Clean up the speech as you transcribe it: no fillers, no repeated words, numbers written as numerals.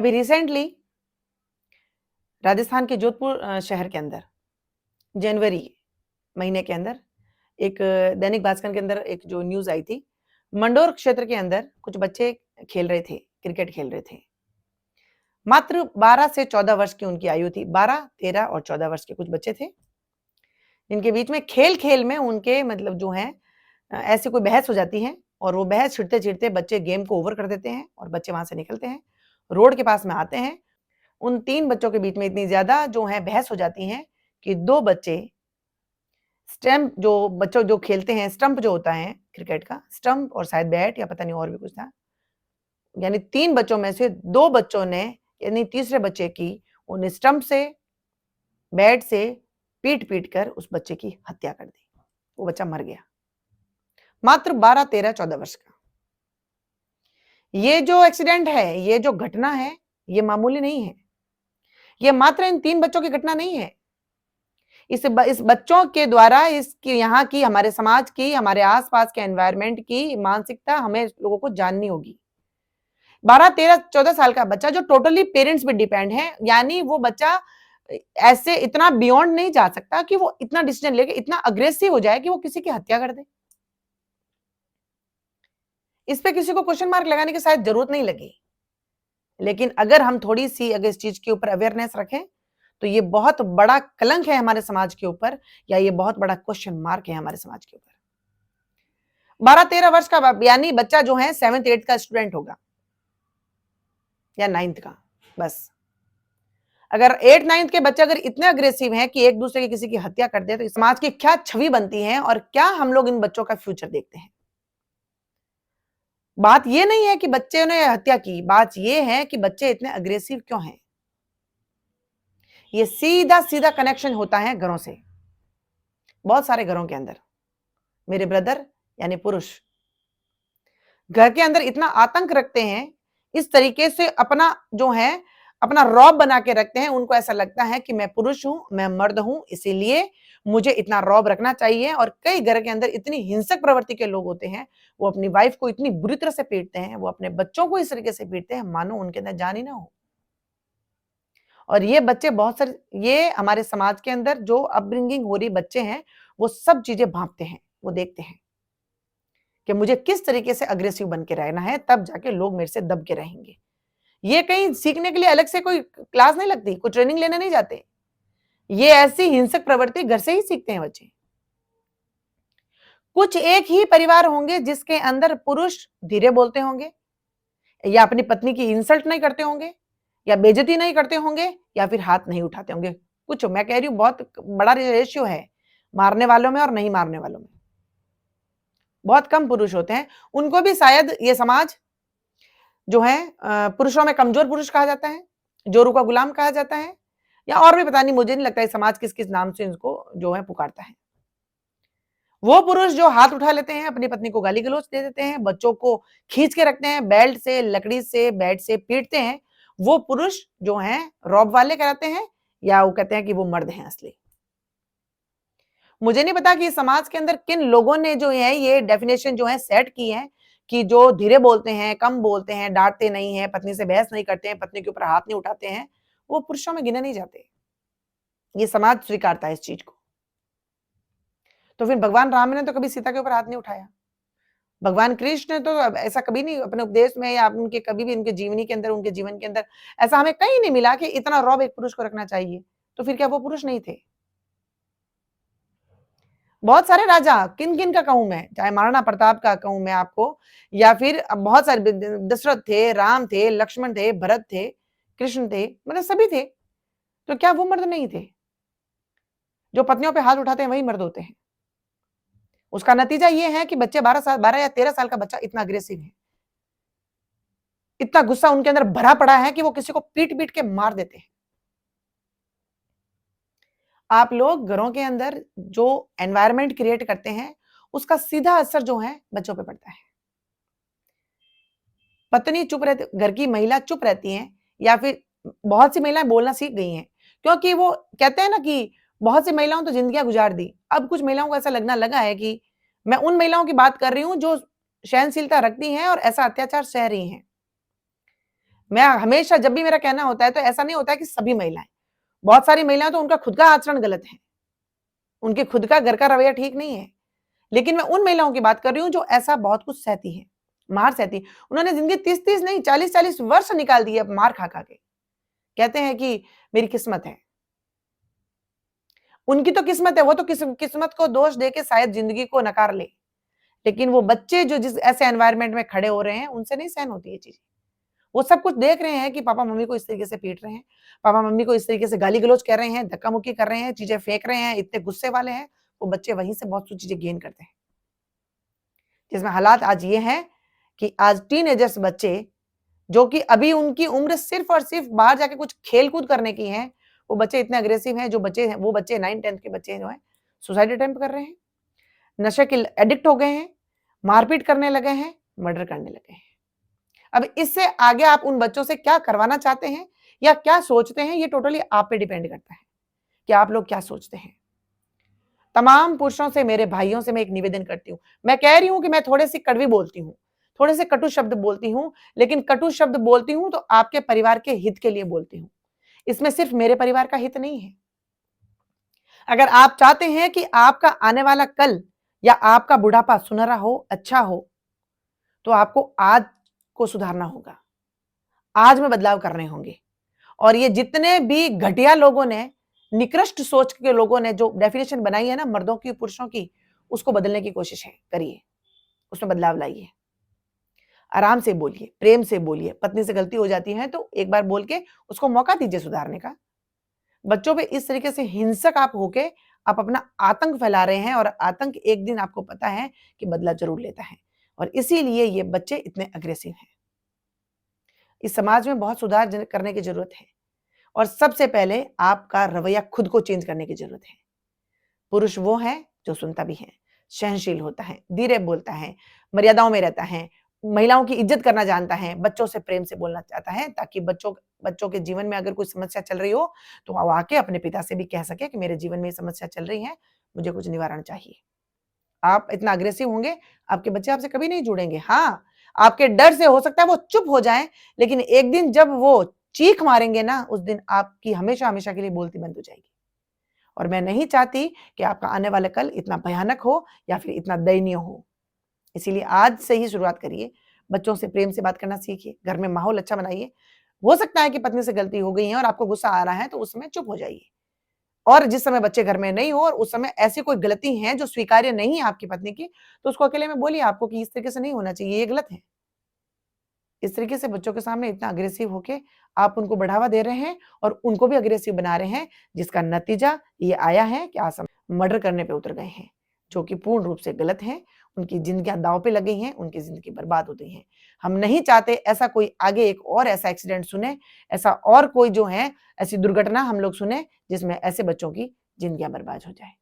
अभी रिसेंटली राजस्थान के जोधपुर शहर के अंदर जनवरी महीने के अंदर एक दैनिक भास्कर के अंदर एक जो न्यूज़ आई थी, मंडोर क्षेत्र के अंदर कुछ बच्चे खेल रहे थे, क्रिकेट खेल रहे थे। मात्र 12 से 14 वर्ष की उनकी आयु थी। 12, 13 और 14 वर्ष के कुछ बच्चे थे। इनके बीच में खेल-खेल में उनके मतलब जो है ऐसी कोई बहस हो जाती है और वो बहस छिड़ते-छिड़ते बच्चे गेम को ओवर कर देते हैं और बच्चे वहाँ से निकलते हैं। रोड के पास में आते हैं। उन 3 बच्चों के बीच में इतनी ज़्यादा जो है बहस हो जाती है कि 2 बच्चे स्टंप जो बच्चों जो खेलते हैं, स्टंप जो होता है क्रिकेट का, स्टंप और शायद बैट या पता नहीं और भी कुछ था। यानी 3 बच्चों में से 2 बच्चों ने यानी तीसरे बच्चे की उन स्टंप से, बैट से पीट-पीट कर उस बच्चे की हत्या कर दी। वो बच्चा मर गया। मात्र 12, 13, 14 वर्ष का। ये जो एक्सीडेंट है, ये जो घटना है, ये मामूली नहीं है। ये मात्र इन 3 बच्चों की घटना नहीं है। इस बच्चों के द्वारा इसकी यहाँ की हमारे समाज की, हमारे आस-पास के एनवायरनमेंट की मानसिकता हमें लोगों को जाननी होगी। 12, 13, 14 साल का बच्चा जो टोटली पेरेंट्स पे डिपेंड है, यानी वो बच्चा ऐसे इतना बियॉन्ड नहीं जा सकता कि वो इतना डिसीजन लेके इतना अग्रेसिव हो जाए कि वो किसी की हत्या कर दे। इस पे किसी को क्वेश्चन मार्क लगाने की शायद जरूरत नहीं लगी। लेकिन अगर हम थोड़ी-सी अगर इस चीज के ऊपर अवेयरनेस रखें, तो ये बहुत बड़ा कलंक है हमारे समाज के ऊपर या ये बहुत बड़ा क्वेश्चन मार्क है हमारे समाज के ऊपर। 12-13 वर्ष का यानी बच्चा जो है 7th-8th का स्टूडेंट होगा या 9th का, बस। अगर 8th-9th के बच्चे अगर इतने अग्रेसिव हैं कि एक दूसरे की किसी की हत्या कर दे, तो समाज की क्या छवि बनती है और क्या हम लोग इन बच्चों का फ्यूचर देखते हैं। बात ये नहीं है कि बच्चे ने हत्या की, बात ये है कि बच्चे इतने अग्रेसिव क्यों हैं। ये सीधा-सीधा कनेक्शन होता है घरों से। बहुत सारे घरों के अंदर मेरे ब्रदर यानी पुरुष घर के अंदर इतना आतंक रखते हैं, इस तरीके से अपना जो है अपना रौब बना के रखते हैं। उनको ऐसा लगता है कि मैं पुरुष हूं, मैं मर्द हूं, इसीलिए मुझे इतना रौब रखना चाहिए। और कई घर के अंदर इतनी हिंसक प्रवृत्ति के लोग होते हैं, वो अपनी वाइफ को इतनी बुरी तरह से पीटते हैं, वो अपने बच्चों को इस तरीके से पीटते हैं मानो उनके अंदर जान ही ना हो। और ये बच्चे बहुत सारे ये हमारे समाज के अंदर जो अपब्रिंगिंग हो रही बच्चे हैं, वो सब चीजें भांपते हैं, वो देखते हैं कि मुझे किस तरीके से अग्रेसिव बन के रहना है, तब जाके लोग मेरे से दब के रहेंगे। ये कहीं सीखने के लिए अलग से कोई क्लास नहीं लगती, कोई ट्रेनिंग लेने नहीं जाते। ये ऐसी हिंसक प्रवृत्ति घर से ही सीखते हैं बच्चे। कुछ एक ही परिवार होंगे जिसके अंदर पुरुष धीरे बोलते होंगे या अपनी पत्नी की इंसल्ट नहीं करते होंगे या बेइज्जती नहीं करते होंगे या फिर हाथ नहीं उठाते होंगे। कुछ मैं कह रही हूँ बहुत बड़ा रेशियो है मारने वालों में और नहीं मारने वालों में। बहुत कम पुरुष होते हैं। उनको भी शायद ये समाज जो है पुरुषों में कमजोर पुरुष कहा जाता है, जोरू का गुलाम कहा जाता है या और भी पता नहीं, मुझे नहीं लगता है समाज किस-किस नाम से इनको जो है पुकारता है। वो पुरुष जो हाथ उठा लेते हैं, अपनी पत्नी को गाली-गलौच दे देते हैं, बच्चों को खींच के रखते हैं, बेल्ट से, लकड़ी से, बैट से पीटते हैं, वो पुरुष जो हैं रौब वाले कहलाते हैं या वो कहते हैं कि वो मर्द हैं असली। मुझे नहीं पता कि समाज के अंदर किन लोगों ने जो है ये डेफिनेशन जो है सेट की है कि जो धीरे बोलते हैं, कम बोलते हैं, डांटते नहीं हैं, पत्नी से बहस नहीं करते हैं, पत्नी के ऊपर हाथ नहीं उठाते हैं, वो पुरुषों में गिने नहीं जाते। ये समाज स्वीकारता है इस चीज को। तो फिर भगवान राम ने तो कभी सीता के ऊपर हाथ नहीं उठाया। भगवान कृष्ण ने तो ऐसा कभी नहीं अपने उपदेश में या उनके कभी भी उनके जीवनी के अंदर, उनके जीवन के अंदर ऐसा हमें कहीं नहीं मिला कि इतना रौब एक पुरुष को रखना चाहिए। तो फिर क्या वो पुरुष नहीं थे? बहुत सारे राजा किन-किन का कहूँ मैं, चाहे महाराणा प्रताप का कहूँ मैं आपको या फिर बहुत सारे दशरथ थे, राम थे, लक्ष्मण थे, भरत थे, कृष्ण थे, मतलब सभी थे। तो क्या वो मर्द नहीं थे? जो पत्नियों पे हाथ उठाते हैं वही मर्द होते हैं। उसका नतीजा ये है कि बच्चे 12 या 13 साल का बच्चा इतना अग्रेसिव है। इतना गुस्सा उनके अंदर भरा पड़ा है कि वो किसी को पीट-पीट के मार देते हैं। आप लोग घरों के अंदर जो एनवायरनमेंट क्रिएट करते हैं, उसका सीधा असर जो है बच्चों पे पड़ता है। पत्नी चुप रहती, घर की महिला चुप रहती हैं या फिर बहुत सी महिलाएं बोलना सीख गई हैं क्योंकि वो कहते हैं ना कि बहुत सी महिलाओं तो जिंदगियां गुजार दी। अब कुछ महिलाओं को ऐसा लगना लगा है कि मैं उन महिलाओं की बात कर रही हूं जो सहनशीलता रखती हैं और ऐसा अत्याचार सह रही हैं। मैं हमेशा जब भी मेरा कहना होता है तो ऐसा नहीं होता है कि सभी महिलाएं, बहुत सारी महिलाएं तो उनका खुद का आचरण गलत है, उनके खुद का घर का रवैया ठीक नहीं है, लेकिन मैं उन महिलाओं की बात कर रही हूँ जो ऐसा बहुत कुछ सहती है, मार सहती है। उन्होंने जिंदगी 30-30 नहीं 40-40 वर्ष निकाल दिए मार खा खा के, कहते हैं कि मेरी किस्मत है। उनकी तो किस्मत है, वो तो किस्मत को दोष देके शायद जिंदगी को नकार ले, लेकिन वो बच्चे जो जिस ऐसे एनवायरनमेंट में खड़े हो रहे हैं उनसे नहीं सहन होती ये चीजें। वो सब कुछ देख रहे हैं कि पापा मम्मी को इस तरीके से पीट रहे हैं, पापा मम्मी को इस तरीके से गाली गलौज कर रहे हैं, धक्का मुक्की कर रहे हैं, चीजें फेंक रहे हैं, इतने गुस्से वाले हैं। वो बच्चे वहीं से बहुत सी चीजें गेन करते हैं, जिसमें हालात आज ये हैं कि आज टीनेजर्स बच्चे जो कि अभी उनकी उम्र सिर्फ और सिर्फ बाहर जाके कुछ खेल कूद करने की है, वो बच्चे इतने अग्रेसिव हैं। जो बच्चे हैं वो बच्चे 9-10 के बच्चे जो हैं सुसाइड अटेम्प्ट कर रहे हैं, नशे के एडिक्ट हो गए हैं, मारपीट करने लगे हैं, मर्डर करने लगे हैं। अब इससे आगे आप उन बच्चों से क्या करवाना चाहते हैं या क्या सोचते हैं, ये टोटली आप पे डिपेंड करता है कि आप लोग क्या सोचते हैं। तमाम पुरुषों से, मेरे भाइयों से मैं एक निवेदन करती हूँ, मैं कह रही हूँ कि मैं थोड़ी सी कड़वी बोलती हूँ, थोड़े से कटु शब्द बोलती हूँ, लेकिन कटु शब्द बोलती हूँ तो आपके परिवार के हित के लिए बोलती हूँ। इसमें सिर्फ मेरे परिवार का हित नहीं है। अगर आप चाहते हैं कि आपका आने वाला कल या आपका बुढ़ापा सुनहरा हो, अच्छा हो, तो आपको आज को सुधारना होगा, आज में बदलाव करने होंगे। और ये जितने भी घटिया लोगों ने, निकृष्ट सोच के लोगों ने जो डेफिनेशन बनाई है ना मर्दों की, पुरुषों की, उसको बदलने की कोशिश है, करिए, उसमें बदलाव लाइए। आराम से बोलिए, प्रेम से बोलिए। पत्नी से गलती हो जाती है तो एक बार बोल के उसको मौका दीजिए सुधारने का। बच्चों पे इस तरीके से हिंसक आप होके आप अपना आतंक फैला रहे हैं, और आतंक एक दिन आपको पता है कि बदला जरूर लेता है, और इसीलिए ये बच्चे इतने अग्रेसिव हैं। इस समाज में बहुत सुधार करने की जरूरत है, और सबसे पहले आपका रवैया खुद को चेंज करने की जरूरत है। पुरुष वो है जो सुनता भी है, सहनशील होता है, धीरे बोलता है, मर्यादाओं में रहता है, महिलाओं की इज्जत करना जानता है, बच्चों से प्रेम से बोलना चाहता है, ताकि बच्चों के जीवन में अगर कोई समस्या चल रही हो तो वो आके अपने पिता से भी कह सके कि मेरे जीवन में ये समस्या चल रही है, मुझे कुछ निवारण चाहिए। आप इतना अग्रेसिव होंगे, आपके बच्चे आपसे कभी नहीं जुड़ेंगे। हाँ, आपके डर से हो सकता है वो चुप हो जाएं, लेकिन एक दिन जब वो चीख मारेंगे ना, उस दिन आपकी हमेशा हमेशा के लिए बोलती बंद हो जाएगी। और मैं नहीं चाहती कि आपका आने वाला कल इतना भयानक हो या फिर इतना दयनीय हो। इसीलिए आज से ही शुरुआत करिए, बच्चों से प्रेम से बात करना सीखिए, घर में माहौल अच्छा बनाइए। हो सकता है कि पत्नी से गलती हो गई है और आपको गुस्सा आ रहा है, तो उस समय चुप हो जाइए। और जिस समय बच्चे घर में नहीं हो और उस समय ऐसी कोई गलती है जो स्वीकार्य नहीं है आपकी पत्नी की, तो उसको अकेले में बोलिए आपको कि इस तरीके से नहीं होना चाहिए, ये गलत है। इस तरीके से बच्चों के सामने इतना अग्रेसिव होके आप उनको बढ़ावा दे रहे हैं और उनको भी अग्रेसिव बना रहे हैं, जिसका नतीजा ये आया है कि आज मर्डर करने पे उतर गए हैं, जो कि पूर्ण रूप से गलत है। उनकी जिंदगियां दांव पे लग गई हैं, उनकी जिंदगी बर्बाद हो गई है। हम नहीं चाहते ऐसा कोई आगे एक और ऐसा एक्सीडेंट सुने, ऐसा और कोई जो है ऐसी दुर्घटना हम लोग सुने जिसमें ऐसे बच्चों की जिंदगियां बर्बाद हो जाए।